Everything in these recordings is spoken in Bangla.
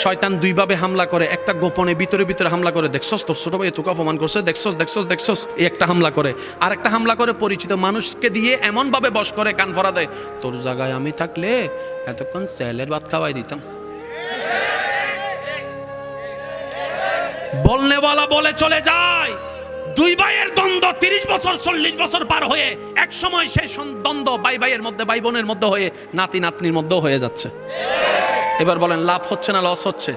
শয়তান দুইভাবে হামলা করে, একটা গোপনে ভিতরে ভিতরে হামলা করে, দেখছস তোর ছোট ভাই তোকে অপমান করছে, দেখছস দেখছস দেখছস, এই একটা হামলা করে। আর একটা হামলা করে পরিচিত মানুষকে দিয়ে এমন ভাবে বশ করে, কান ফরা দেয়, তোর জায়গায় আমি থাকলে এতক্ষণ সেলের ভাত খাওয়াই দিতাম। বলনেওয়ালা বলে চলে যায়। দুই ভাইয়ের দ্বন্দ্ব 30 বছর 40 বছর পার হয়ে এক সময় সেই দ্বন্দ্ব ভাই ভাইয়ের মধ্যে, ভাই বোনের মধ্যে হয়ে নাতি নাতনির মধ্যেও হয়ে যাচ্ছে। এবার বলেন লাভ হচ্ছে না লস হচ্ছে?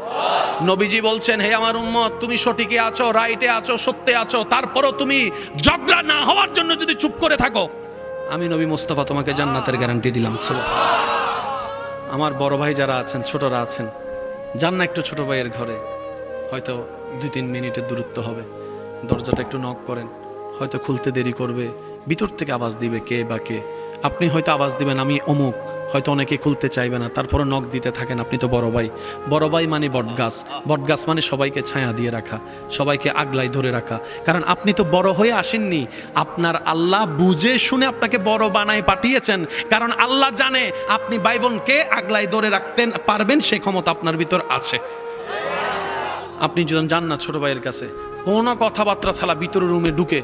নবীজি বলছেন, হে আমার উম্মত, তুমি সঠিকে আছো, রাইটে আছো, সত্যে আছো, তারপরও তুমি ঝগড়া না হওয়ার জন্য যদি চুপ করে থাকো, আমি নবী মুস্তাফা তোমাকে জান্নাতের গ্যারান্টি দিলাম। আমার বড় ভাই যারা আছেন, ছোটরা আছেন, যান না একটু ছোট ভাইয়ের ঘরে, হয়তো 2-3 মিনিটের দূরত্ব হবে, দরজাটা একটু নক করেন, হয়তো খুলতে দেরি করবে, ভিতর থেকে আওয়াজ দিবে কে বা কে, আপনি হয়তো আওয়াজ দিবেন আমি অমুক, হয়তো অনেকে খুলতে চাইবে না, তারপরে নক দিতে থাকেন, আপনি তো বড় ভাই। বড় ভাই মানে বটগাছ, বটগাছ মানে সবাইকে ছায়া দিয়ে রাখা, সবাইকে আগলাই ধরে রাখা, কারণ আপনি তো বড় হয়ে আসেননি, আপনার আল্লাহ বুঝে শুনে আপনাকে বড় বানায় পাঠিয়েছেন, কারণ আল্লাহ জানে আপনি ভাই বোনকে আগলাই ধরে রাখতে পারবেন, সে ক্ষমতা আপনার ভিতর আছে। আপনি যদি যান না ছোট ভাইয়ের কাছে, কোনো কথাবার্তা ছাড়া ভিতরে রুমে ঢুকে,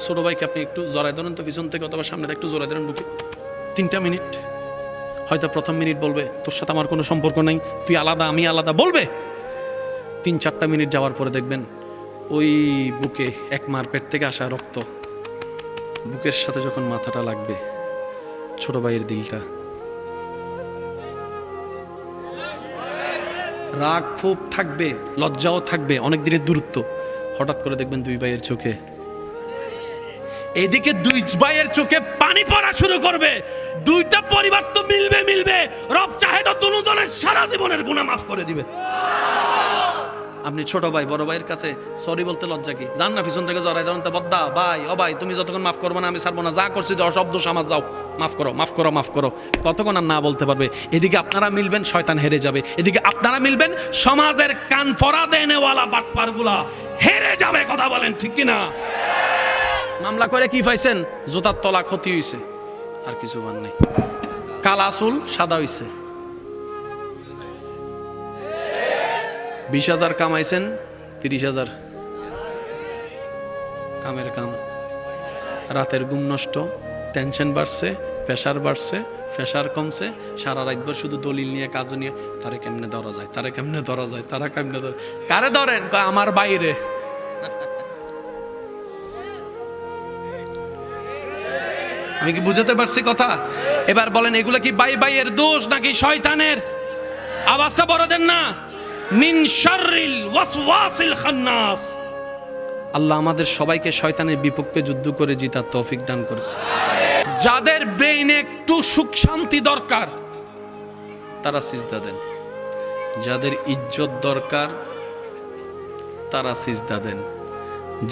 ছোট ভাইকে আপনি একটু জড়াই ধরেন তো পিছন থেকে অথবা সামনে থেকে একটু জড়াই ধরেন, ঢুকে 3টা মিনিট, হয়তো প্রথম মিনিট বলবে তোর সাথে আমার কোনো সম্পর্ক নেই, তুই আলাদা আমি আলাদা বলবে, 3-4টা মিনিট যাওয়ার পরে দেখবেন ওই বুকে এক মার পেট থেকে আসা রক্ত বুকের সাথে যখন মাথাটা লাগবে, ছোট ভাইয়ের দিলটা, রাগ ক্ষোভ থাকবে, লজ্জাও থাকবে, অনেক দিনের দূরত্ব, হঠাৎ করে দেখবেন দুই ভাইয়ের চোখে, এদিকে দুই ভাইয়ের চোখে পানি পড়া শুরু করবে। দুইটা পরিবার তো মিলবে, রব চাহে তো দুজনের সারা জীবনের গুনাহ মাফ করে দিবে। আপনি ছোট ভাই বড় ভাইয়ের কাছে সরি বলতে লজ্জা কি? জান না পিছন থেকে জড়াই ধরেন, বদ্দা ভাই ও ভাই তুমি যতক্ষণ মাফ করবো না আমি ছাড়বো না, যা করছি অশব্দ সমাজ, যাও মাফ করো মাফ করো মাফ করো, কতক্ষণ আর না বলতে পারবে? এদিকে আপনারা মিলবেন, শয়তান হেরে যাবে, এদিকে আপনারা মিলবেন, সমাজের কান ফরা দেনেওয়ালা বাটপারগুলা হেরে যাবে। কথা বলেন ঠিক কিনা? মামলা করে কি পাইছেন? জুতার তলা ক্ষতি হইছে, আর কিছু বার নেই, কালা চুল সাদা হইছে, 20,000 কামাইছেন, 30,000 কামের কাম, রাতের ঘুম নষ্ট, টেনশন বাড়ছে, প্রেশার বাড়ছে, প্রেশার কমছে, সারা রাতভর শুধু দলিল নিয়ে কাজ নিয়ে, তারে কেমনে ধরা যায়, তারে কেমনে ধরা যায়, তারা কেমনে ধরে, কারে ধরেন? আমার বাইরে। আমি কি বুঝাতে পারছি কথা? এবার বলেন এগুলো কি ভাই ভাইয়ের দোষ নাকি শয়তানের? আওয়াজটা বড় দেন না। মিন শাররিল ওয়াসওয়াসিল খান্নাস। আল্লাহ আমাদের সবাইকে শয়তানের বিপক্ষে যুদ্ধ করে জিতার তৌফিক দান করুন। যাদের ব্রেইনে একটু সুখ শান্তি দরকার তারা সিজদা দেন, যাদের ইজ্জত দরকার তারা সিজদা দেন,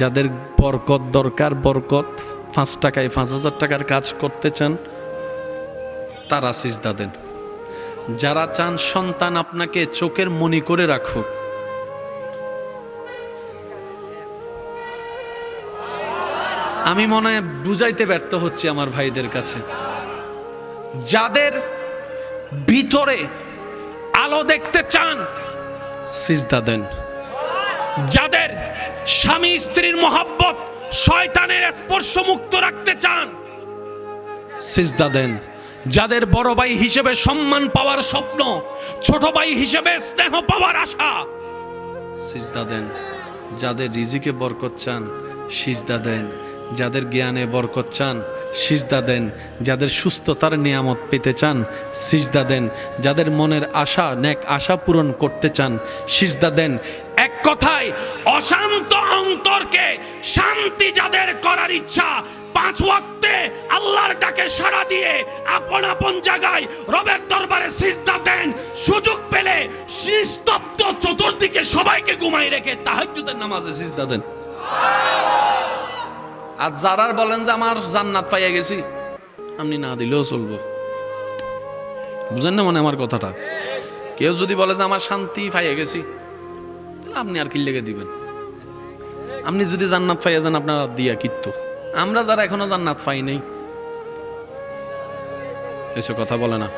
যাদের বরকত দরকার, বরকত 5 টাকায় 5,000 টাকার কাজ করতে চান তারা সিজদা দেন, যারা চান সন্তান আপনাকে চোখের মনি করে রাখুক, আমি মনে হয় বুঝাইতে ব্যর্থ হচ্ছি আমার ভাইদের কাছে, যাদের ভিতরে আলো দেখতে চান সিজদা দেন, যাদের স্বামী স্ত্রীর মহব্বত শয়তানের স্পর্শ মুক্ত রাখতে চান সিজদা দেন, যাদের বড় ভাই হিসেবে সম্মান পাওয়ার স্বপ্ন, ছোট ভাই হিসেবে স্নেহ পাওয়ার আশা সিজদা দেন, যাদের রিজিকে বরকত চান সিজদা দেন, যাদের জ্ঞানে বরকত চান সিজদা দেন, যাদের সুস্থতার নিয়ামত পেতে চান সিজদা দেন, যাদের মনের আশা নেক আশা পূরণ করতে চান সিজদা দেন। এক কথায় অশান্ত অন্তরকে শান্তি যাদের করার ইচ্ছা, 5 ওয়াক্তে আল্লাহর ডাকে সাড়া দিয়ে আপন আপন জায়গায় রবের দরবারে সিজদা দেন, সুযোগ পেলে নিস্তব্ধ চতুর্দিকে সবাইকে ঘুমাই রেখে তাহাজ্জুদের নামাজে সিজদা দেন। আর যারা বলেন যে আমার জান্নাত পাইয়া গেছি, আপনি না দিলেও চলবো, বুঝেন না মনে আমার কথাটা? কেউ যদি বলে যে আমার শান্তি পাইয়া গেছি, আপনি আর কি লেগে দিবেন? আপনি যদি জান্নাত পাইয়া যান আপনার দিয়া কিত্তু, আমরা যারা এখনো জান্নাত পাই নাই এসব কথা বলে না,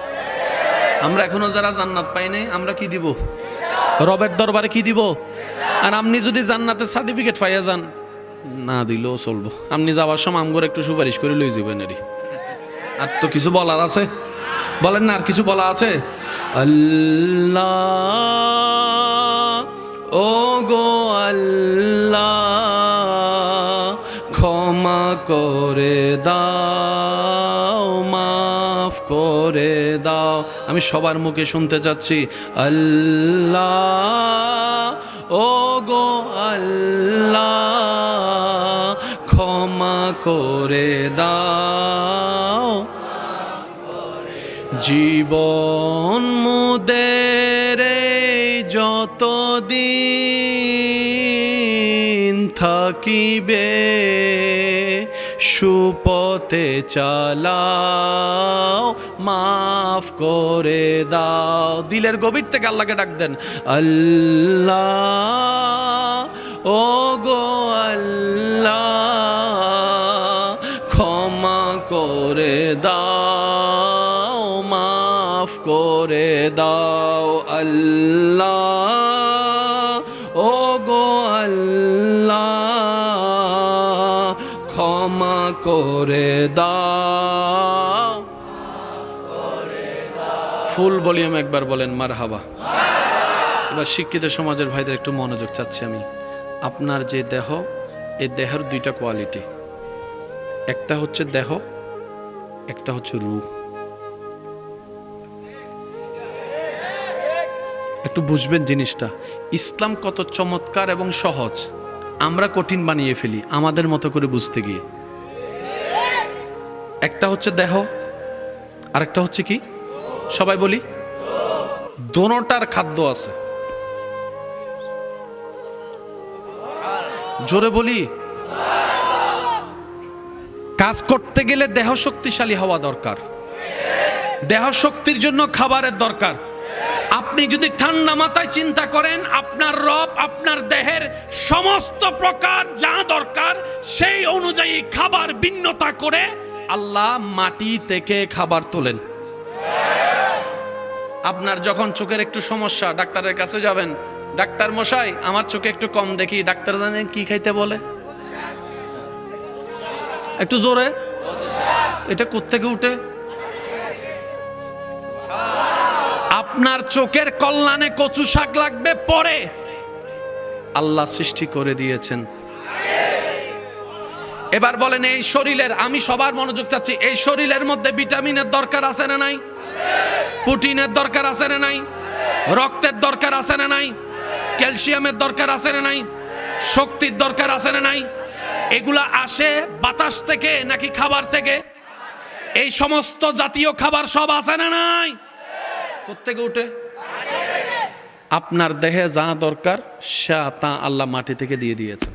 আমরা এখনো যারা জান্নাত পাই নাই আমরা কি দিব? রবের দরবারে কি দিব? আর আপনি যদি জান্নাতে সার্টিফিকেট পাইয়া যান, না দিলেও চলবো, আপনি যাওয়ার সময় আমগর একটু সুপারিশ করে লই যাবেন। আর তো কিছু বলার আছে? বলেন না, আর কিছু বলা আছে? আল্লাহ, ও গো আল্লাহ, ক্ষমা করে দাও, মাফ করে দাও। আমি সবার মুখে শুনতে চাচ্ছি, আল্লাহ, ও গো আল্লাহ, ক্ষমা করে দাও। জীবন মুদের যতদিন থাকিবে, সুপথে চালাও, মাফ করে দাও। দিলের গভীর থেকে আল্লাহকে ডাক দেন, আল্লাহ, ও গো আল্লাহ, ক্ষমা করে দাও, মাফ করে দাও। আল্লাহ, ও গো আল্লাহ, ক্ষমা করে দাও। ফুল ভলিউম একবার বলেন মারহাবা। এবার শিক্ষিত সমাজের ভাইদের একটু মনোযোগ চাচ্ছি আমি। আপনার যে দেহ, এই দেহের দুইটা কোয়ালিটি, একটা হচ্ছে দেহ, একটা হচ্ছে রূহ। একটু বুঝবেন জিনিসটা। ইসলাম কত চমৎকার এবং সহজ, আমরা কঠিন বানিয়ে ফেলি আমাদের মতো করে বুঝতে গিয়ে। একটা হচ্ছে দেহ, আর একটা হচ্ছে কি? সবাই বলি, দোনোটার খাদ্য আছে। জোরে বলি, কাজ করতে গেলে দেহ শক্তিশালী হওয়া দরকার, দেহ শক্তির জন্য খাবারের দরকার। আপনি যদি ঠান্ডা মাথায় চিন্তা করেন, আপনার রব আপনার দেহের সমস্ত প্রকার যা দরকার সেই অনুযায়ী খাবার ভিন্নতা করে আল্লাহ মাটি থেকে খাবার তোলেন। আপনার যখন চোখের একটু সমস্যা, ডাক্তারের কাছে যাবেন, ডাক্তার মশাই আমার চোখে একটু কম দেখি, ডাক্তার জানেন কি খাইতে বলে? একটু জোরে, এটা কোত্থেকে উঠে? আপনার চোখের কল্যাণে কচু শাক লাগবে, পরে আল্লাহ সৃষ্টি করে দিয়েছেন। এবার বলেন, এই শরীরের, আমি সবার মনোযোগ চাচ্ছি, এই শরীরের মধ্যে ভিটামিনের দরকার আছে না নাই? প্রোটিনের দরকার আছে না নাই? রক্তের দরকার আছে না নাই? ক্যালসিয়ামের দরকার আছে না নাই? শক্তির দরকার আছে না নাই? এগুলা আসে বাতাস থেকে নাকি খাবার থেকে? এই সমস্ত জাতীয় খাবার সব আছে না নাই? কোত্থেকে উঠে? আপনার দেহে যা দরকার সে তা আল্লাহ মাটি থেকে দিয়ে দিয়েছে।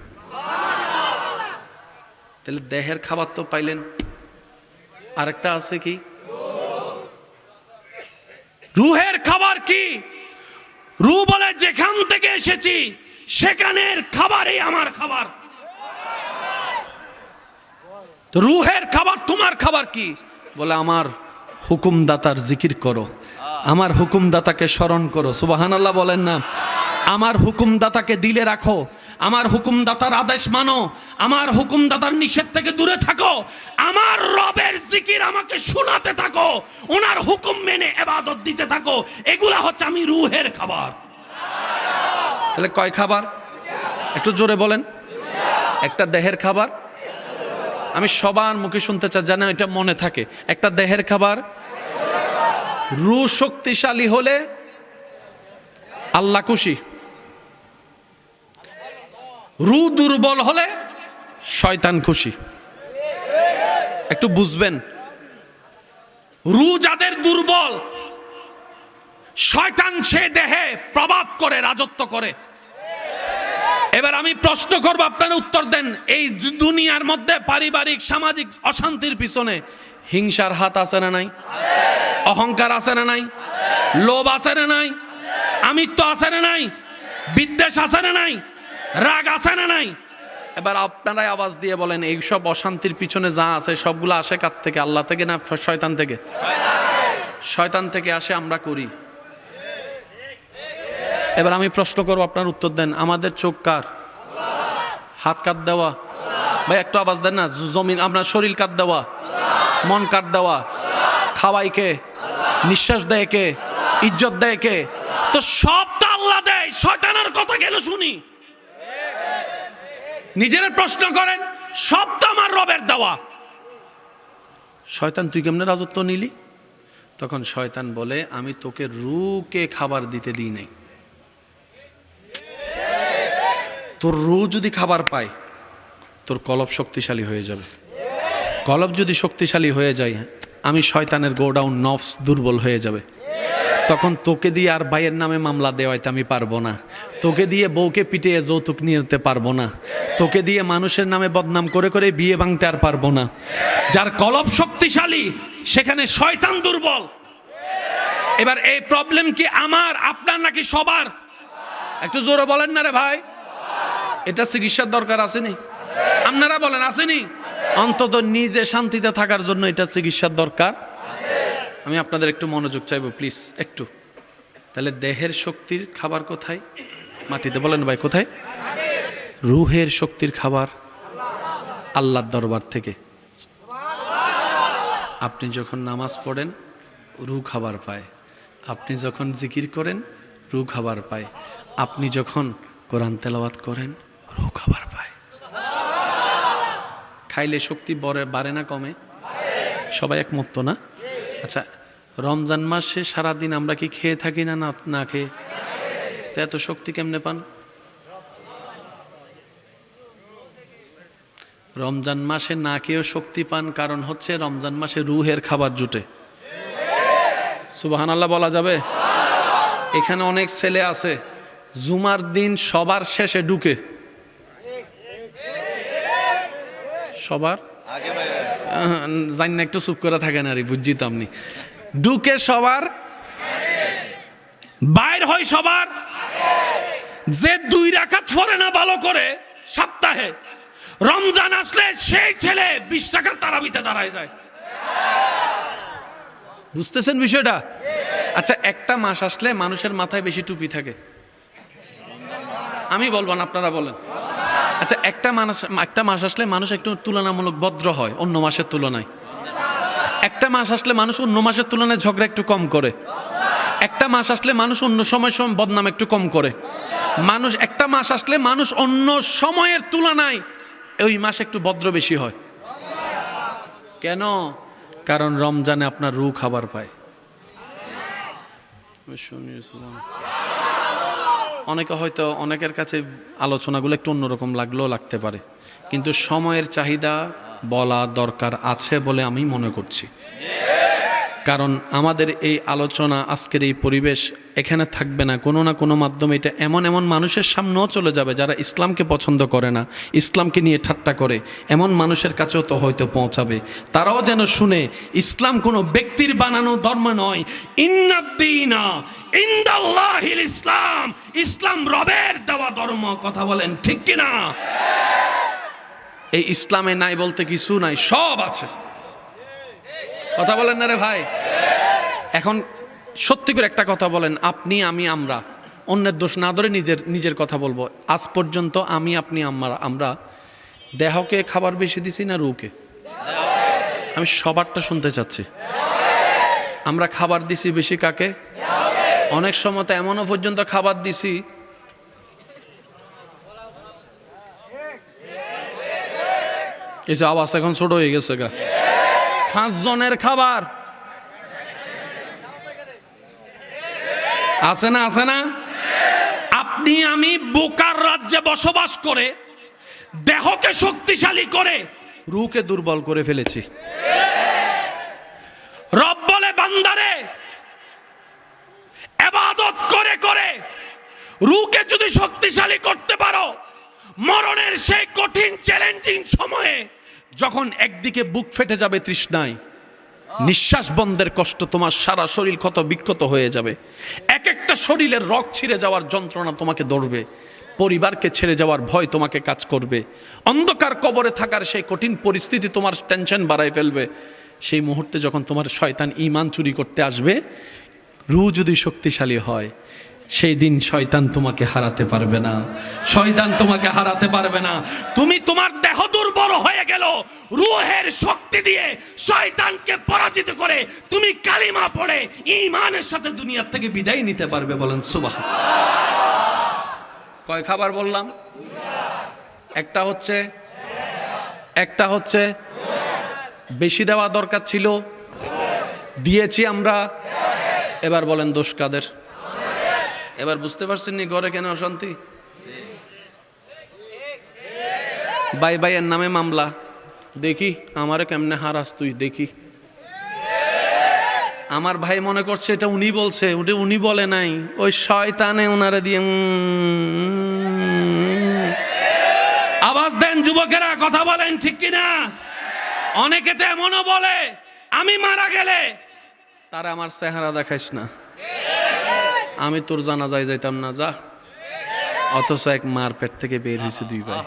তাহলে দেহের খাবার তো পাইলেন, আরেকটা আছে কি? রুহের খাবার কি? রূহ বলে যেখান থেকে এসেছি সেখানের খাবারই আমার খাবার। রুহের খাবার তোমার খাবার কি? বলে আমার হুকুমদাতার জিকির করো, আমার হুকুমদাতাকে স্মরণ করো। সুবহানাল্লাহ বলেন না? আমার হুকুমদাতাকে দিলে রাখো, আমার হুকুমদাতার আদেশ মানো, আমার হুকুমদাতার নিষেধ থেকে দূরে থাকো, আমার রবের জিকির আমাকে শোনাতে থাকো, ওনার হুকুম মেনে ইবাদত দিতে থাকো। এগুলা হচ্ছে আমি রুহের খাবার। তাহলে কয় খাবার? একটু জোরে বলেন। একটা দেহের খাবার, আমি সবার মুখে শুনতে চাই যেন এটা মনে থাকে। একটা দেহের খাবার, রূহ শক্তিশালী হলে আল্লাহ খুশি, রূহ দুর্বল হলে শয়তান খুশি। একটু বুঝবেন, রূহ যাদের দুর্বল, শয়তান সে দেহে প্রভাব করে, রাজত্ব করে। এবার আমি প্রশ্ন করব, আপনারা উত্তর দেন। এই দুনিয়ার মধ্যে পারিবারিক সামাজিক অশান্তির পিছনে হিংসার হাত আছে না নাই? অহংকার আছে না নাই? লোভ আছে না নাই? আমিত্ব আছে না নাই? বিদ্বেষ আছে না নাই? রাগ আছে না নাই? এবার আপনারাই আওয়াজ দিয়ে বলেন, এই সব অশান্তির পিছনে যা আছে সবগুলো আসে কার থেকে? আল্লাহ থেকে না শয়তান থেকে? শয়তান থেকে আসে, আমরা করি। এবার আমি প্রশ্ন করব, আপনার উত্তর দেন। আমাদের চোখ কার? হাত কার দেওয়া? ভাই একটু আওয়াজ দেন না। জমিন আপনার শরীর কার দেওয়া? মন কার দেওয়া? খাওয়াই কে? নিঃশ্বাস দেয় কে? ইজ্জত দেয় কে? তো সব তো আল্লাহ দেয়। শয়তানের কথা গেল শুনি। নিজের প্রশ্ন করেন, সব তো আমার রবের দেওয়া। শয়তান তুই কেমনে রাজত্ব নিলি? তখন শয়তান বলে, আমি তোকে রুকে খাবার দিতে দিই নাই। তোর রু যদি খাবার পায়, তোর কলব শক্তিশালী হয়ে যাবে। কলব যদি শক্তিশালী হয়ে যায়, আমি শয়তানের গোডাউন নফস দুর্বল হয়ে যাবে। তখন তোকে দিয়ে আর ভাইয়ের নামে মামলা দেওয়াইতে আমি পারবো না। তোকে দিয়ে বউকে পিটিয়ে যৌতুক নিতে পারবো না। তোকে দিয়ে মানুষের নামে বদনাম করে করে বিয়ে ভাঙতে আর পারবো না। যার কলব শক্তিশালী, সেখানে শয়তান দুর্বল। এবার এই প্রবলেম কি আমার, আপনার, নাকি সবার? একটু জোরে বলেন না রে ভাই। এটা চিকিৎসার দরকার আসেনি? আপনারা বলেন আসেনি? অন্তত নিজে শান্তিতে থাকার জন্য এটা চিকিৎসার দরকার। আমি আপনাদের একটু মনোযোগ চাইবো প্লিজ, একটু। তাহলে দেহের শক্তির খাবার কোথায়? মাটিতে। বলেন ভাই কোথায়? রুহের শক্তির খাবার আল্লাহর দরবার থেকে। আপনি যখন নামাজ পড়েন, রু খাবার পায়। আপনি যখন জিকির করেন, রু খাবার পায়। আপনি যখন কোরআন তেলাওয়াত করেন, রু খাবার পায়। খাইলে শক্তি বাড়ে না কমে? সবাই একমত তো না? আচ্ছা, রমজান মাসে সারাদিন আমরা কি খেয়ে থাকি না না খেয়ে? তো এত শক্তি কেমনে পান? রমজান মাসে না খেয়েও শক্তি পান, কারণ হচ্ছে রমজান মাসে রুহের খাবার জুটে। সুবহানাল্লাহ বলা যাবে? এখানে অনেক ছেলে আছে জুমার দিন সবার শেষে ঢুকে। সবার জানি না, একটু চুপ করে থাকেন আর বুঝছি তো আপনি। ঢুকে সবার, বাইর হয় সবার। যে 2 রাকাত পড়ে না ভালো করে সপ্তাহে, রমজান আসলে সেই ছেলে 20 টাকা তারাবিতে দাঁড়ায় যায়। বুঝতেছেন বিষয়টা? আচ্ছা, একটা মাস আসলে মানুষের মাথায় বেশি টুপি থাকে। আমি বলবো না, আপনারা বলেন। আচ্ছা, একটা মাস আসলে মানুষ একটু তুলনামূলক ভদ্র হয় অন্য মাসের তুলনায়। একটা মাস আসলে মানুষ অন্য মাসের তুলনায় ঝগড়া একটু কম করে। একটা মাস আসলে মানুষ অন্য সময় বদনাম একটু কম করে। একটা মাস আসলে মানুষ অন্য সময়ের তুলনায় ওই মাসে একটু ভদ্র বেশি হয়। কেন? কারণ রমজানে আপনার রু খাবার পায়। অনেকে হয়তো, অনেকের কাছে আলোচনাগুলো একটু অন্যরকম লাগলেও লাগতে পারে, কিন্তু সময়ের চাহিদা বলা দরকার আছে বলে আমি মনে করছি। কারণ আমাদের এই আলোচনা, আজকের এই পরিবেশ এখানে থাকবে না, কোনো না কোনো মাধ্যমে এটা এমন এমন মানুষের সামনেও চলে যাবে যারা ইসলামকে পছন্দ করে না, ইসলামকে নিয়ে ঠাট্টা করে, এমন মানুষের কাছেও তো হয়তো পৌঁছাবে। তারাও যেন শুনে ইসলাম কোনো ব্যক্তির বানানো ধর্ম নয়। ইন্নাদ্দীনা ইনদাল্লাহিল ইসলাম, ইসলাম রবের দেওয়া ধর্ম। কথা বলেন ঠিক কিনা? এই ইসলামে নাই বলতে কিছু নাই, সব আছে। কথা বলেন না রে ভাই? এখন সত্যি করে একটা কথা বলেন, আপনি, আমি, আমরা, অন্যের দোষ না ধরে নিজের কথা বলবো। আজ পর্যন্ত আমি, আপনি, আমরা দেহকে খাবার বেশি দিছি না রুকে? আমি সবারটা শুনতে চাচ্ছি। আমরা খাবার দিছি বেশি কাকে? অনেক সময় তো এমনও পর্যন্ত খাবার দিছি এই যে আওয়াজ এখন ছোট হয়ে গেছে গা। 5 জনের খাবার আছে না? আছে না? আপনি আমি বোকার রাজ্যে বসবাস করে দেহকে শক্তিশালী করে রুকে দুর্বল করে ফেলেছি। রব বলে, বান্দারে ইবাদত করে করে রুকে যদি শক্তিশালী করতে পারো, মরণের সেই কঠিন চ্যালেঞ্জিং সময়ে যখন একদিকে বুক ফেটে যাবে তৃষ্ণায়, নিঃশ্বাস বন্ধের কষ্ট, তোমার সারা শরীর ক্ষত বিক্ষত হয়ে যাবে, এক একটা শরীরের রগ ছিঁড়ে যাওয়ার যন্ত্রণা তোমাকে ধরবে, পরিবারকে ছেড়ে যাওয়ার ভয় তোমাকে কাজ করবে, অন্ধকার কবরে থাকার সেই কঠিন পরিস্থিতি তোমার টেনশন বাড়ায় ফেলবে। সেই মুহূর্তে যখন তোমার শয়তান ঈমান চুরি করতে আসবে, রু যদি শক্তিশালী হয়, সেই দিন শয়তান তোমাকে হারাতে পারবে না, শয়তান তোমাকে হারাতে পারবে না। তুমি তোমার দেহ দুর্বল হয়ে গেল, রূহের শক্তি দিয়ে শয়তানকে পরাজিত করে তুমি কালিমা পড়ে ঈমানের সাথে দুনিয়ার থেকে বিদায় নিতে পারবে। বলেন সুবহানাল্লাহ। কয় খাবার বললাম? একটা হচ্ছে বেশি দেওয়া দরকার ছিল, দিয়েছি আমরা। এবার বলেন দোষ কাদের? এবার বুঝতে পারছেন নি ঘরে কেন অশান্তি? ভাই ভাইয়ের নামে মামলা, দেখি আমারে কেমনে হারাস তুই, দেখি। আমার ভাই মনে করছে এটা উনি বলছে, ওটা উনি বলে নাই, ওই শয়তানে ওনারে দিয়ে। আওয়াজ দেন যুবকেরা, কথা বলেন ঠিক কিনা? অনেকে তো এমনও বলে আমি মারা গেলে তারা আমার চেহারা দেখাইস না, আমি তোর জানাজায় যাইতাম না, যা। অথচ এক মার পেট থেকে বের হয়েছে দুই ভাই।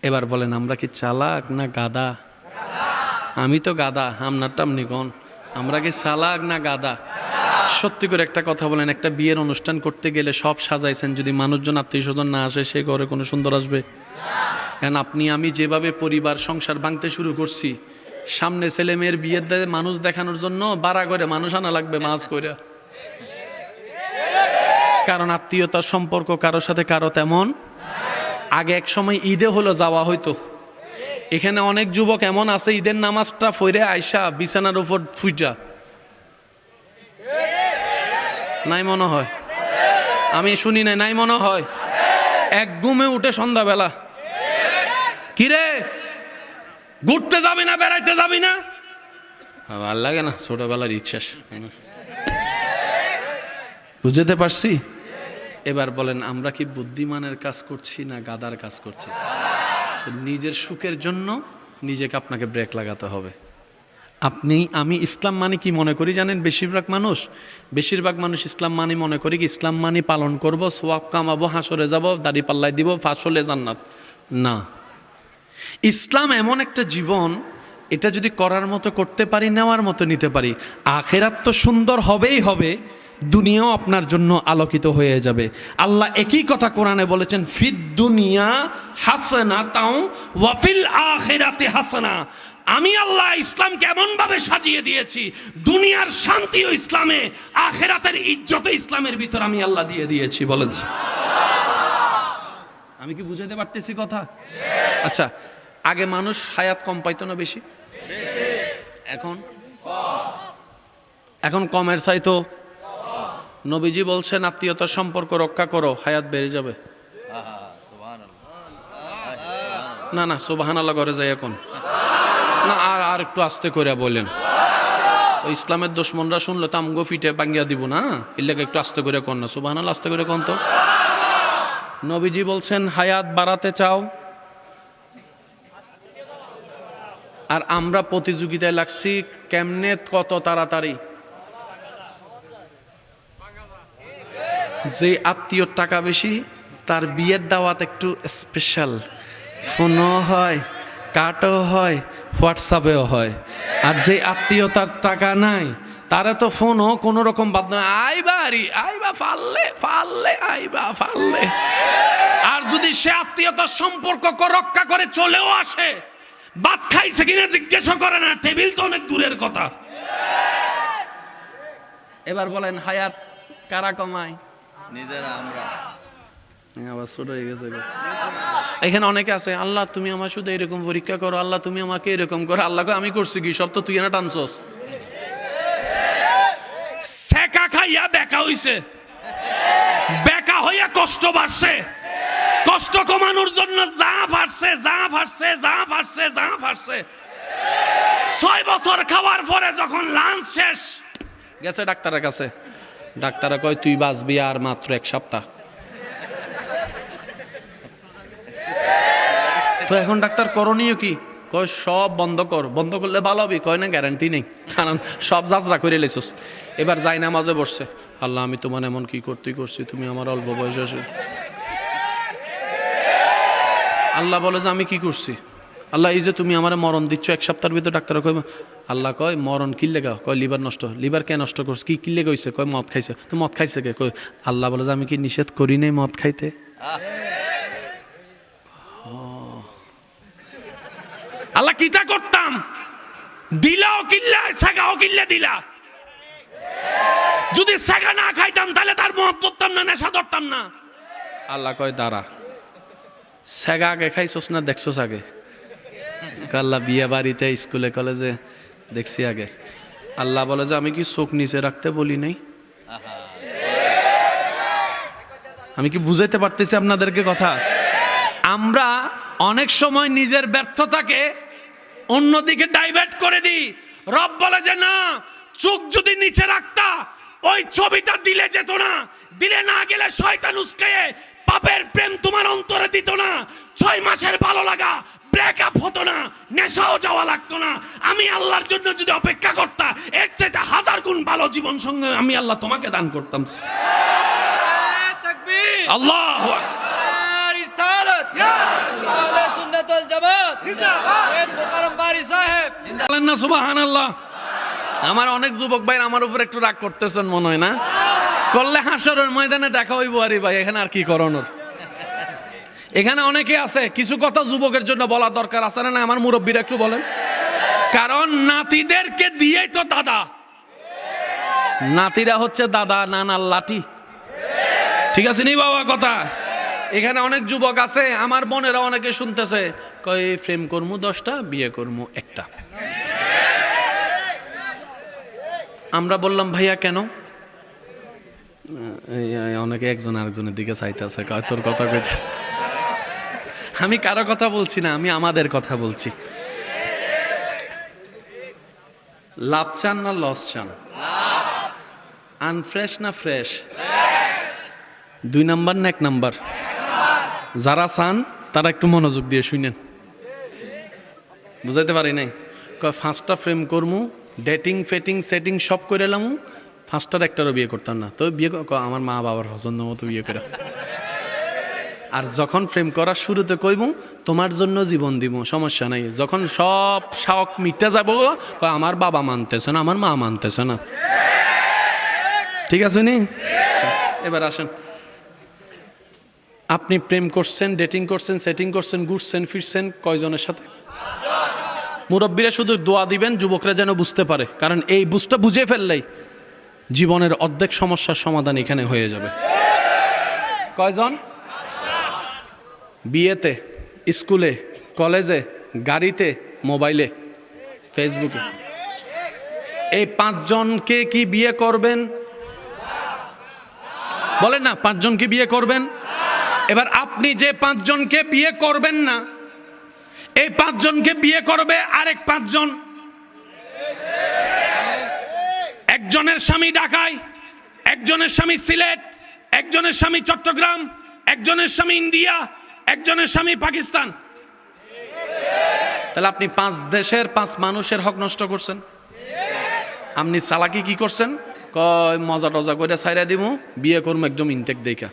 এবার বলেন আমরা কি চালাক না গাদা? আমি তো গাদা, আপনারটা আপনি কোন? আমরা কি চালাক না গাদা? সত্যি করে একটা কথা বলেন, একটা বিয়ের অনুষ্ঠান করতে গেলে সব সাজাইছেন, যদি মানুষজন আত্মীয় স্বজন না আসে সে ঘরে কোনো সুন্দর আসবে? এখন আপনি আমি যেভাবে পরিবার সংসার ভাঙতে শুরু করছি, সামনে ছেলে মেয়ের বিয়ের মানুষ দেখানোর জন্য বাড়া করে মানুষ আনা লাগবে মাছ করে। কারণ আত্মীয়তার সম্পর্ক কারোর সাথে কারো তেমন। আগে এক সময় ঈদে হলো যাওয়া হইতো, এখানে অনেক যুবক এমন আছে ঈদের নামাজটা ফইরে আইসা বিছানার উপর ফুইটা নাই মনে হয়, আমি শুনি নাই মনে হয়, এক ঘুমে উঠে সন্ধ্যাবেলা, কিরে ঘুরতে যাবি না, বেড়াইতে যাবি না? ভাল লাগে না, ছোটবেলার ইচ্ছা। বুঝতে পারছি? এবার বলেন আমরা কি বুদ্ধিমানের কাজ করছি না গাদার কাজ করছি? নিজের সুখের জন্য নিজেকে আপনাকে ব্রেক লাগাতে হবে। আমি ইসলাম মানে কি মনে করি জানেন? বেশিরভাগ মানুষ ইসলাম মানে মনে করি কি ইসলাম মানে পালন করব, সওয়াব কামাবো, হাসরে যাব, দাড়ি পাল্লাই দিব, ফাঁস হলে জান্নাত। না, ইসলাম এমন একটা জীবন, এটা যদি করার মতো করতে পারি, নেওয়ার মতো নিতে পারি, আখেরাত তো সুন্দর হবেই হবে, দুনিয়াও আপনার জন্য আলোকিত হয়ে যাবে। আল্লাহ একই কথা কোরআনে বলেছেন, ফিদ দুনিয়া হাসানাতাও ওয়া ফিল আখিরাতি হাসানা। আমি আল্লাহ ইসলামকে এমন ভাবে সাজিয়ে দিয়েছি, দুনিয়ার শান্তিও ইসলামে, আখিরাতের ইজ্জতও ইসলামের ভিতর আমি আল্লাহ দিয়ে দিয়েছি। বলেন আমি কি বুঝাতে পারতেছি কথা? আচ্ছা, আগে মানুষ হায়াত কম পাইতো না বেশি? এখন কমের চাইতো। নবীজি বলছেন আত্মীয়তার সম্পর্ক রক্ষা করো, হায়াত বেড়ে যাবে। না সুবহানাল্লাহ ঘরে যাই এখন না, আর একটু আস্তে করে বলেন, ওই ইসলামের দুশমনরা শুনলে তো আমগো ফিটে ভাঙ্গিয়া দিব না, এর লেগে একটু আস্তে করে কন না, সুবহানাল্লাহ আস্তে করে কন তো। নবীজি বলছেন হায়াত বাড়াতে চাও, আর আমরা প্রতিযোগিতায় লাগছি কেমনে কত তাড়াতাড়ি। যে আত্মীয়র টাকা বেশি তার বিয়ের দাওয়াত একটু স্পেশাল, ফোনও হয়, কার্ডও হয়, হোয়াটসঅ্যাপেও হয়। আর যে আত্মীয়তার টাকা নাই তারা তো ফোনও কোনো রকম বাদ নয়, আইবা ফাললে আইবা ফাললে। আর যদি সে আত্মীয়তার সম্পর্ক রক্ষা করে চলেও আসে, ভাত খাইছে কিনা জিজ্ঞেস করে না, টেবিল তো অনেক দূরের কথা। এবার বলেন হায়াত কারা কমায়? নিজেরা। আমরা আবার ছোট হয়ে গেছে। এখানে অনেকে আছে, আল্লাহ তুমি আমার শুধু এরকম পরীক্ষা করো, আল্লাহ তুমি আমাকে এরকম করো। আল্লাহকে আমি করছি কি? সব তো তুই না টানছস। সেকা খাইয়া বেকা হইছে, বেকা হইয়া কষ্ট বাড়ছে, কষ্ট কমানোর জন্য যা ফাটছে 6 বছর খাওয়ার পরে যখন লাঞ্চ শেষ গেছে ডাক্তারের কাছে, ডাক্তারে কয় তুই বাঁচবি আর মাত্র 1 সপ্তাহ। তো এখন ডাক্তার করণীয় কি? কয় সব বন্ধ কর। বন্ধ করলে ভালো হবে? কয় না গ্যারান্টি নেই, কারণ সব যাত্রা করে লেছিস। এবার যাই নামাজে বসছে, আল্লাহ আমি তোমার এমন কি করছি, তুমি আমার অল্প বয়স আছে। আল্লাহ বলে যে আমি কি করছি? আল্লাহ এই যে তুমি আমার মরণ দিচ্ছ 1 সপ্তাহের ভিতরে, ডাক্তার কয় আল্লাহ কয় মরণ কি লেগা? কয় লিভার নষ্ট। লিভার কে নষ্ট করছে? কি লেগে হয়েছে? কয় মদ খাইছে। তো মদ খাইছে কে? কয় আল্লাহ বলে যে আমি কি নিষেধ করি নাই মদ খাইতে? আল্লাহ কিতা করতাম? দিলাও কিল্লা, সাগাও কিল্লা দিলা। যদি সাগা না খাইতাম তাহলে তার মদ করতাম না, নেশা ধরতাম না। আল্লাহ কয় দাঁড়া, সাগা আগে খাইছস না দেখছস আগে? আল্লাহ বিয়ে বাড়িতে স্কুলে কলেজে দেখছি আগে। আল্লাহ বলে যে আমি কি চোখ নিচে রাখতে বলি নাই? আমি কি বুঝাইতে পারতেছি আপনাদেরকে কথা? আমরা অনেক সময় নিজের ব্যর্থতাকে অন্যদিকে ডাইভার্ট করে দিই। রব বলে যে না, চোখ যদি নিচে রাখতা ওই ছবিটা দিলে যেত না, দিলে না গেলে শয়তান উস্কায়ে পাপের প্রেম তোমার অন্তরে দিত না, 6 মাসের ভালো লাগা ব্রেকআপ হতো না, নেশাও যাওয়া লাগতো না। আমি আল্লাহর জন্য যদি অপেক্ষা করতা, এর চাইতে 1000 গুণ ভালো জীবন সঙ্গে আমি আল্লাহ তোমাকে দান করতাম। তাকবীর, আল্লাহু আকবার, রিসালাত, ইয়া আহলে সুন্নাত ওয়াল জামাত জিন্দাবাদ, সৈয়দ মুকাররম বারি সাহেব জিন্দাবাদ, না সুবহানাল্লাহ। আমার অনেক যুবক ভাই আমার উপর একটু রাগ করতেছেন মনে হয় না? করলে হাসরের ময়দানে দেখা হইব। আরে ভাই এখানে আর কি করণের? এখানে অনেকে আছে, কিছু কথা যুবকের জন্য বলা দরকার আছে না? আমার মুরব্বীরা একটু বলেন। কারণ নাতিদেরকে দিয়েই তো দাদা, নাতিরা হচ্ছে দাদা নানার লাঠি। ঠিক আছে নি বাবা কথা? এখানে অনেক যুবক আছে, আমার বোনেরা অনেকে শুনতেছে, কয় প্রেম করমু 10টা, বিয়ে করমু 1টা। আমরা বললাম ভাইয়া কেন? অনেকে একজন আরেকজনের দিকে চাইতেছে, কয় তোর কথা কইতেছে। আমি কারো কথা বলছি না, আমি আমাদের কথা বলছি। লাভ চান না লস চান? আনফ্রেশ না ফ্রেশ? 2 নাম্বার না 1 নাম্বার? যারা চান তারা একটু মনোযোগ দিয়ে শুনেন। বুঝাইতে পারি নাই? কয় 5টা প্রেম করমু, ডেটিং ফেটিং সেটিং সব করে এলাম, 5টার 1টারও বিয়ে করতাম না। তো বিয়ে আমার মা বাবার পছন্দ মতো বিয়ে করে। আর যখন প্রেম করার শুরুতে কইবো তোমার জন্য জীবন দিব, সমস্যা নাই। যখন সব শখ মিটে যাবো, আমার বাবা মানতেছে না, আমার মা মানতেছে না। ঠিক আছে নি? এবার আসেন, আপনি প্রেম করছেন, ডেটিং করছেন, সেটিং করছেন, ঘুরছেন ফিরছেন কয়জনের সাথে? মুরব্বীরা শুধু দোয়া দিবেন যুবকরা যেন বুঝতে পারে, কারণ এই বুঝটা বুঝে ফেললেই জীবনের অর্ধেক সমস্যার সমাধান এখানে হয়ে যাবে। কয়জন? বিয়েতে, স্কুলে, কলেজে, গাড়িতে, মোবাইলে, ফেসবুকে। এই 5 জনকে কি বিয়ে করবেন? বলেন না, 5 জনকে বিয়ে করবেন? এবার আপনি যে 5 জনকে বিয়ে করবেন না, এই 5 জনকে বিয়ে করবে আরেক 5 জন। একজনের স্বামী ঢাকায়, একজনের স্বামী সিলেট, একজনের স্বামী চট্টগ্রাম, একজনের স্বামী ইন্ডিয়া, একজনের স্বামী পাকিস্তান। তাহলে আপনি 5 দেশের 5 মানুষের হক নষ্ট করছেন। আপনি চালাকি কি করছেন? কয় মজা টজা করে ছাইরা দিমু, বিয়ে করবো একদম ইনটেক দেখা।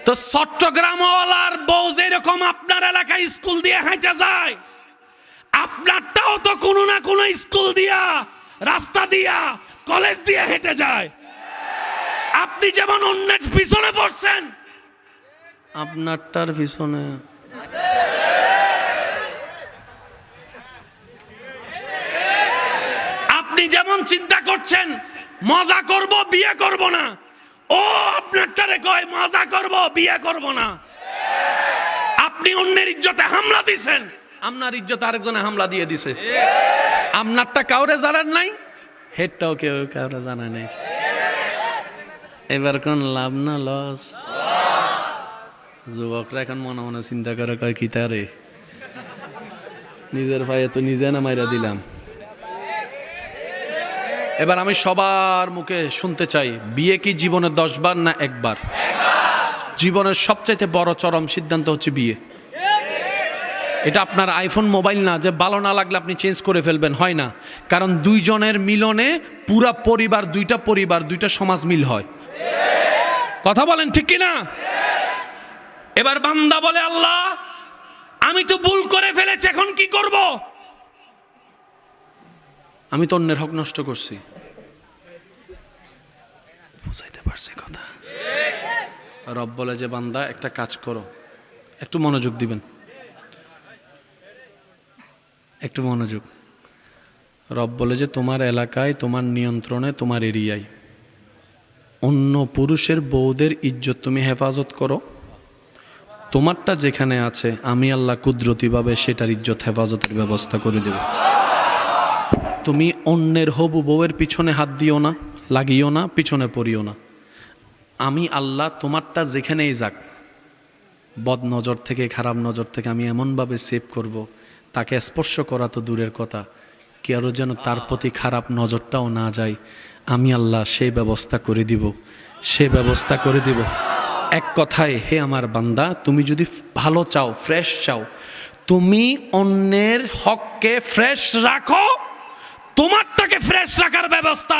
তো চট্টগ্রামওয়ালার বউ যেরকম আপনার এলাকায় স্কুল দিয়ে হাঁটা যায়, আপনারটাও তো কোনো না কোনো স্কুল দিয়া, রাস্তা দিয়া, কলেজ দিয়ে হেঁটে যায়। আপনি যেমন অন্যের পিছনে পড়ছেন, আপনারটার পিছনে আপনি যেমন চিন্তা করছেন মজা করব বিয়ে করব না, ও আপনারটারে কয় মজা করব বিয়ে করব না। আপনি অন্যের ইজ্জতে হামলা দিছেন, আপনার ইজ্জত আরেকজনে হামলা দিয়ে দিছে। আপনারটা কাউরে জানার নাই, হেডটাও কেউ কাউরে জানা নাই। এবার কোন লাভ না লস? যুবকরা এখন মনে মনে চিন্তা করে, কয় কি তারে নিজের ভাইয়ে তো নিজে না মাইরা দিলাম। এবার আমি সবার মুখে শুনতে চাই, বিয়ে কি জীবনে 10 বার না 1 বার? জীবনের সবচাইতে বড় চরম সিদ্ধান্ত হচ্ছে বিয়ে। এটা আপনার আইফোন মোবাইল না যে ভালো না লাগলে আপনি চেঞ্জ করে ফেলবেন, হয় না। কারণ 2 জনের মিলনে পুরা পরিবার, 2টা পরিবার, 2টা সমাজ মিল হয়। কথা বলেন ঠিক কিনা? এবার বান্দা বলে, আল্লাহ আমি তো ভুল করে ফেলেছি, এখন কি করব? আমি তো অন্যের হক নষ্ট করছি। বুঝাইতে পারছি কথা? রব বলে যে বান্দা একটা কাজ করো, একটু মনোযোগ দিবেন, একটু মনোযোগ। রব বলে যে তোমার এলাকায়, তোমার নিয়ন্ত্রণে, তোমার এরিয়ায় অন্য পুরুষের বউদের ইজ্জত তুমি হেফাজত করো। তোমারটা যেখানে আছে আমি আল্লাহ কুদরতিভাবে সেটার ইজ্জত হেফাজতের ব্যবস্থা করে দেব। তুমি অন্যের হবু বউয়ের পিছনে হাত দিও না, লাগিও না, পিছনে পড়িও না। আমি আল্লাহ তোমারটা যেখানেই যাক, বদ নজর থেকে, খারাপ নজর থেকে আমি এমনভাবে সেভ করব, তাকে স্পর্শ করা তো দূরের কথা, কেউ যেন তার প্রতি খারাপ নজরটাও না যায়। আমি আল্লাহ সেই ব্যবস্থা করে দিব, সে ব্যবস্থা করে দিব। এক কথায়, হে আমার বান্দা, তুমি যদি ভালো চাও, ফ্রেশ চাও, তুমি অন্যের হককে ফ্রেশ রাখো, তোমারটাকে ফ্রেশ রাখার ব্যবস্থা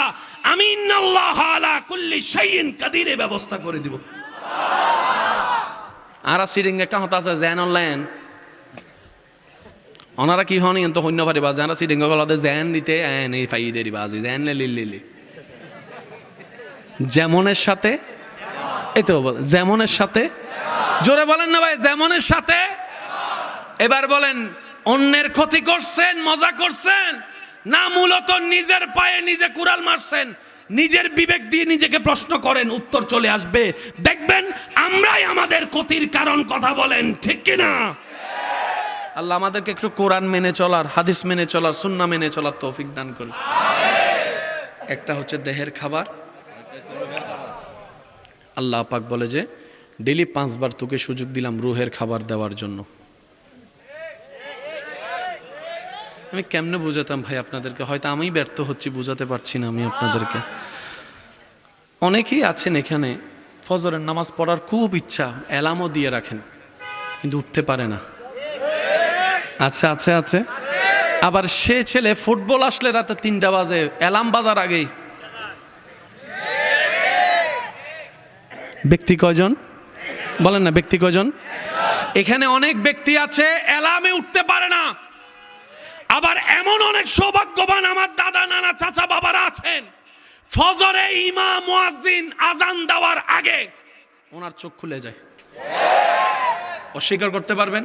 আমি ইন্নাল্লাহ আলা কুল্লি শাইইন কাদির ব্যবস্থা করে দিব। আর সিডিংয়ে কাহত আছে জেন অনলাইন, ওনারা কি হন তো হন্য পারিবা যারা সিডিং গলাতে জেন দিতে এন এই ফাই দেরি বাজি জেন লিলি যেমনের সাথে, এই তো যেমনের সাথে, জোরে বলেন না ভাই, যেমনের সাথে। এবার বলেন, অন্যের ক্ষতি করছেন, মজা করছেন, না মূলত নিজের পায়ে নিজে কুড়াল মারছেন? নিজের বিবেক দিয়ে নিজেকে প্রশ্ন করেন, উত্তর চলে আসবে। দেখবেন আমরাই আমাদের ক্ষতির কারণ। কথা বলেন ঠিক কিনা? আল্লাহ আমাদেরকে একটু কোরআন মেনে চলার, হাদিস মেনে চলার, সুন্নাহ মেনে চলার তৌফিক দান করুন। একটা হচ্ছে দেহের খাবার। আল্লাহ পাক বলে যে ডেলি 5 বার তোকে সুযোগ দিলাম রুহের খাবার দেওয়ার জন্য। আমি কেমনে বুঝাতাম ভাই আপনাদেরকে? হয়তো আমি ব্যর্থ হচ্ছি, বুঝাতে পারছি না আমি আপনাদেরকে। অনেকেই আছেন এখানে ফজরের নামাজ পড়ার খুব ইচ্ছা, অ্যালার্মও দিয়ে রাখেন, কিন্তু উঠতে পারে না। আচ্ছা আছে আছে। আবার সে ছেলে ফুটবল আসলে রাতে 3টা বাজে, অ্যালার্ম বাজার আগেই। ব্যক্তি কয়জন বলেন না? ব্যক্তি কয়জন? এখানে অনেক ব্যক্তি আছে অ্যালার্মে উঠতে পারে না। আবার এমন অনেক সৌভাগ্যবান আমার দাদা, নানা, চাচা, বাবারা আছেন, ফজরে ইমাম মুয়াজ্জিন আজান দেওয়ার আগে ওনার চোখ খুলে যায়। অস্বীকার করতে পারবেন?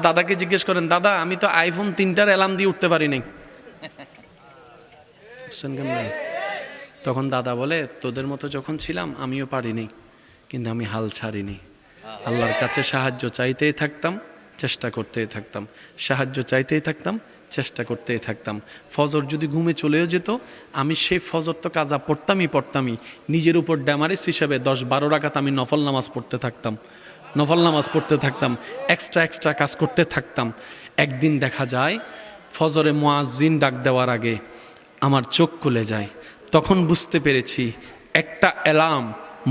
দাদাকে জিজ্ঞেস করেন, দাদা আমি তো আইফোন 3টার অ্যালার্ম দিয়ে উঠতে পারি নাই। তখন দাদা বলে, তোদের মতো যখন ছিলাম আমিও পারিনি, কিন্তু আমি হাল ছাড়িনি। আল্লাহর কাছে সাহায্য চাইতেই থাকতাম, চেষ্টা করতেই থাকতাম, সাহায্য চাইতেই থাকতাম, চেষ্টা করতেই থাকতাম। ফজর যদি ঘুমে চলেও যেত, আমি সেই ফজর তো কাজা পড়তামই, নিজের উপর ড্যামারিস হিসেবে 10-12 রাকাত আমি নফল নামাজ পড়তে থাকতাম, এক্সট্রা কাজ করতে থাকতাম। একদিন দেখা যায় ফজরে মুয়াজ্জিন ডাক দেওয়ার আগে আমার চোখ খুলে যায়। তখন বুঝতে পেরেছি একটা অ্যালার্ম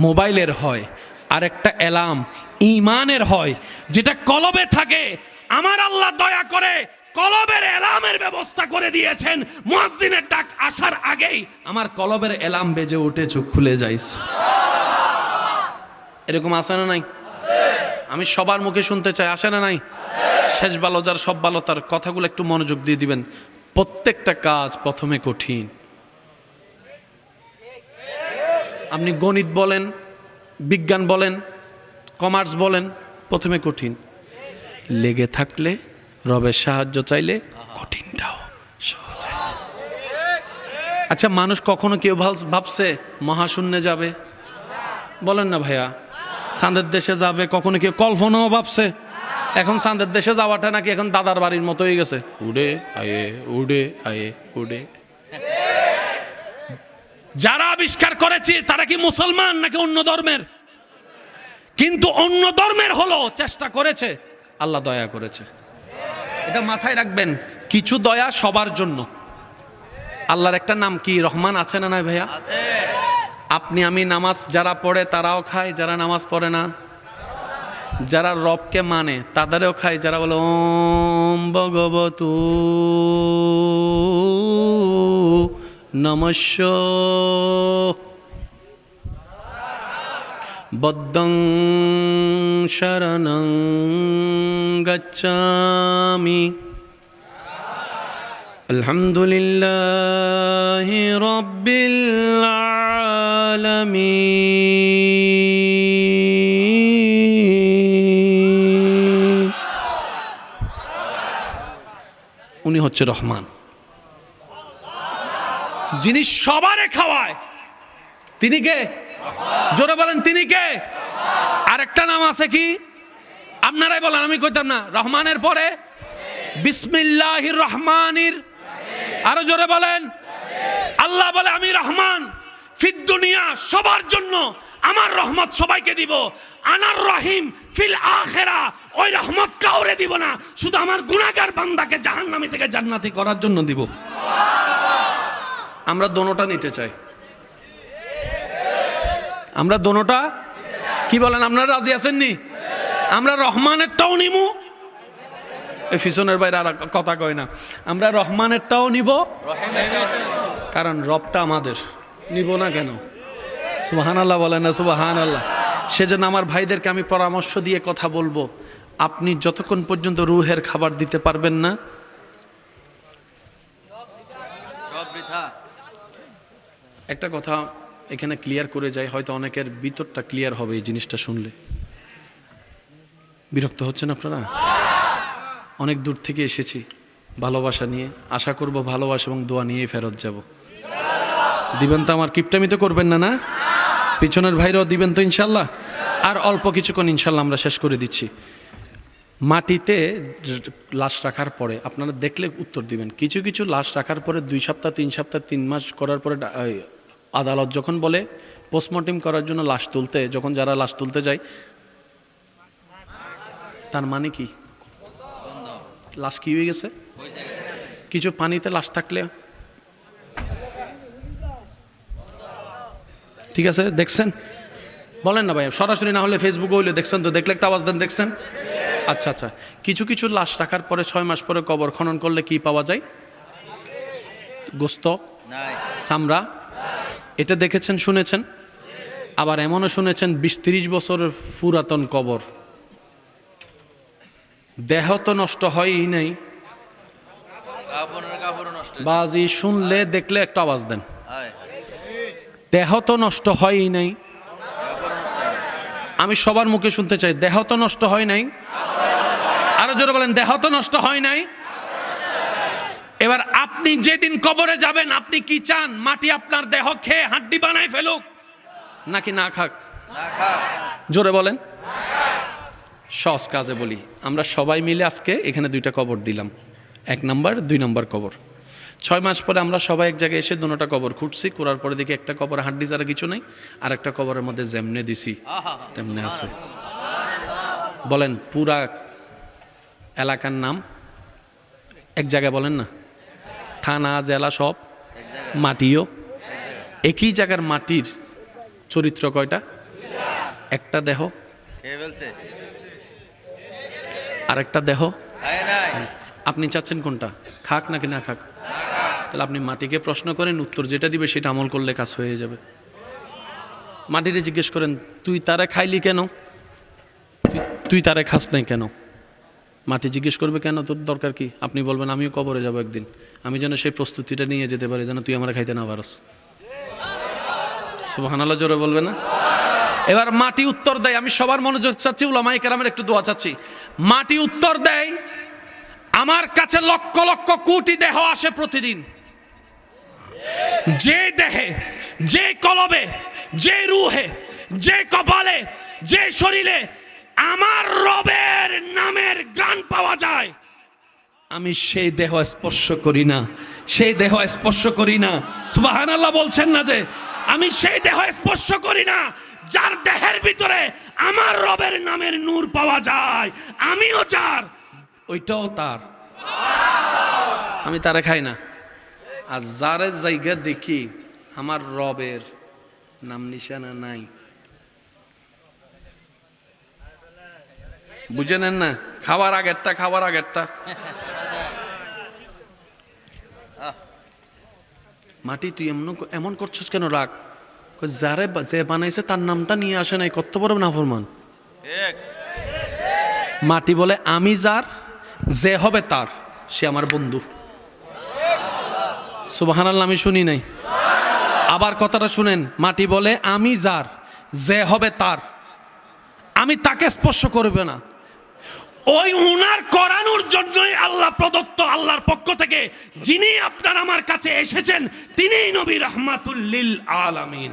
মোবাইলের হয়, আর একটা অ্যালার্ম ঈমানের হয়, যেটা কলবে থাকে। আমার আল্লাহ দয়া করে কলবের অ্যালার্মের ব্যবস্থা করে দিয়েছেন। মুয়াজ্জিনের ডাক আসার আগেই আমার কলবের অ্যালার্ম বেজে উঠে চোখ খুলে যায়। এরকম আছে না নাই? আমি সবার মুখে শুনতে চাই, আসে না নাই? শেষ ভালো যার সব ভালো তার। কথাগুলো একটু মনোযোগ দিয়ে দিবেন। প্রত্যেকটা কাজ প্রথমে কঠিন। আপনি গণিত বলেন, বিজ্ঞান বলেন, কমার্স বলেন, প্রথমে কঠিন। লেগে থাকলে, রবের সাহায্য চাইলে কঠিনটাও সহজ হয়। আচ্ছা, মানুষ কখনো কেউ ভাবছে মহাশূন্যে যাবে? বলেন না ভাইয়া। চাঁদের দেশে যাবে কখনো কেউ কল্পনাও ভাবছে? এখন চাঁদের দেশে যাওয়াটা নাকি এখন দাদার বাড়ির মতো হয়ে গেছে। উড়ে আয়ে, উড়ে আয়ে, উড়ে। যারা আবিষ্কার করেছে তারা কি মুসলমান নাকি অন্য ধর্মের? কিন্তু অন্য ধর্মের হলো, চেষ্টা করেছে, আল্লাহ দয়া করেছে। এটা মাথায় রাখবেন। কিছু দয়া সবার জন্য। আল্লাহর একটা নাম কি? রহমান। আছে না নাই ভাইয়া? আপনি আমি নামাজ যারা পড়ে তারাও খায়, যারা নামাজ পড়ে না, যারা রবকে মানে তাদেরও খায়, যারা বলে ওম ভগবতু নমস্য বদ্দং শরণং গচ্ছামি আলহামদুলিল্লাহি রাব্বিল আলামিন। উনি হচ্ছে রহমান, যিনি সবারে খাওয়ায়। তিনি কে? জোরে বলেন, তিনি কে? আরেকটা নাম আছে কি? আপনারাই বলেন, আমি কইতাম না। রহমানের পরে বিসমিল্লাহির রহমানির, আরো জোরে বলেন। আল্লাহ বলে আমি রহমান, ফিদ দুনিয়া, সবার জন্য আমার রহমত সবাইকে দিব। আনার রহিম ফিল আখিরা, ওই রহমত কাউরে দিব না, শুধু আমার গুনাহগার বান্দাকে জাহান্নামী থেকে জান্নাতি করার জন্য দিব। আমরা দোনোটা নিতে চাই, আমরা দোনোটা। কি বলেন, আপনারা রাজি আছেন নি? আমরা রহমানেরটাও নিমু, এই পিছনের বাইরে আর কথা কয় না, আমরা রহমানেরটাও নিব, কারণ রবটা আমাদের। নিব না কেন? সুবহানাল্লাহ বলেন না সুবহানাল্লাহ। সেজন্য আমার ভাইদেরকে আমি পরামর্শ দিয়ে কথা বলবো, আপনি যতক্ষণ পর্যন্ত রুহের খাবার দিতে পারবেন না, একটা কথা এখানে ক্লিয়ার করে যায়, হয়তো অনেকের ভিতরটা ক্লিয়ার হবে এই জিনিসটা শুনলে। বিরক্ত হচ্ছেন আপনারা? অনেক দূর থেকে এসেছি ভালোবাসা নিয়ে, আশা করব ভালোবাসা এবং দোয়া নিয়েই ফেরত যাব। দিবেন তো? আমার কিপটামি তো করবেন না? না, পিছনের ভাইরাও দিবেন তো ইনশাল্লাহ? আর অল্প কিছুক্ষণ ইনশাল্লাহ আমরা শেষ করে দিচ্ছি। মাটিতে লাশ রাখার পরে আপনারা দেখলে উত্তর দিবেন। কিছু কিছু লাশ রাখার পরে 2 সপ্তাহ 3 সপ্তাহ 3 মাস করার পরে আদালত যখন বলে পোস্টমর্টেম করার জন্য লাশ তুলতে, যখন যারা লাশ তুলতে যায়, তার মানে কি? লাশ কি হয়ে গেছে? কিছু পানিতে লাশ থাকলে, ঠিক আছে, দেখছেন? বলেন না ভাই, সরাসরি না হলে ফেসবুকে হইলে দেখছেন তো? দেখলে একটা আওয়াজ দেন, দেখছেন? আচ্ছা আচ্ছা, কিছু কিছু লাশ রাখার পরে 6 মাস পরে কবর খনন করলে কি পাওয়া যায়? গোস্ত, চামড়া। এটা দেখেছেন, শুনেছেন? আবার এমনও শুনেছেন 20-30 বছর পুরাতন কবর। দেহ তো নষ্ট হয়ই নাই, বাজি শুনলে দেখলে একটা আওয়াজ দেন। দেহ তো নষ্ট হয়ই নাই, আমি সবার মুখে শুনতে চাই, দেহ তো নষ্ট হয় নাই। আরো জোরে বলেন, দেহ তো নষ্ট হয় নাই। এবার আপনি যেদিন কবরে যাবেন, আপনি কি চান? মাটি আপনার দেহ খেয়ে হাড্ডি বানায় ফেলুক, নাকি না খাক? জোরে বলেন। সহজ কাজে বলি, আমরা সবাই মিলে আজকে এখানে 2টা কবর দিলাম, 1 নাম্বার 2 নাম্বার কবর। 6 মাস পরে আমরা সবাই এক জায়গায় এসে 2টা কবর খুঁড়ছি, করার পরে দেখি একটা কবর হাড্ডি ছাড়া কিছু নাই, আর একটা কবরের মধ্যে যেমনে দিছি তেমনে আছে। বলেন, পুরা এলাকার নাম এক জায়গায়, বলেন না, থানা জেলা সব মাটিও একই জায়গার। মাটির চরিত্র কয়টা? একটা দেহ, আরেকটা দেহ। আপনি চাচ্ছেন কোনটা, খাক নাকি না খাক? তাহলে আপনি মাটিকে প্রশ্ন করেন, উত্তর যেটা দিবে সেটা আমল করলে কাজ হয়ে যাবে। মাটিরে জিজ্ঞেস করেন, তুই তারে খাইলি কেন? তুই তারে খাস নাই কেন? মাটি জিজ্ঞেস করবে, কেন, তোর দরকার কি? আপনি বলবেন, আমিও কবরে যাব একদিন, আমি যেন সেই প্রস্তুতিটা নিয়ে যেতে পারি, যেন তুই আমার খাইতে না পারস। সুবহানাল্লাহ জোরে বলবে না? এবার মাটি উত্তর দেয়, আমি সবার মনোযোগ চাচ্ছি, উলামায়ে কেরামের একটু দোয়া চাচ্ছি। মাটি উত্তর দেয়, আমার কাছে লক্ষ লক্ষ কোটি দেহ আসে প্রতিদিন। যে দেহে, যে কলবে, যে রুহে, যে কপালে, যে শরীরে আমার রবের নামের গান পাওয়া যায়, আমি সেই দেহ স্পর্শ করি না, সেই দেহ স্পর্শ করি না। সুবহানাল্লাহ বলছেন না যে আমি সেই দেহ স্পর্শ করি না, যার দেহের ভিতরে আমার রবের নামের নূর পাওয়া যায়, আমিও যার, ওইটাও তার, আমি তারে খাই না। আর যারে জায়গা দেখি আমার রবের নাম নিশানা নাই, বুঝে নেন না? খাওয়ার আগেরটা, খাওয়ার আগেরটা। মাটি তুই এমন করছিস কেন? রাগ। যারে যে বানাইছে তার নামটা নিয়ে আসে নাই, কত বড় নাফরমান। মাটি বলে আমি যার, যে হবে তার, সে আমার বন্ধু। সুবহানাল্লাহ, আমি শুনি নাই, আবার কথাটা শুনেন। মাটি বলে আমি যার, যে হবে তার, আমি তাকে স্পর্শ করবে না। ওই উনার করানোর জন্যই আল্লাহ প্রদত্ত, আল্লাহর পক্ষ থেকে যিনি আপনার আমার কাছে এসেছেন, তিনিই নবী রাহমাতুল লিল আলামিন।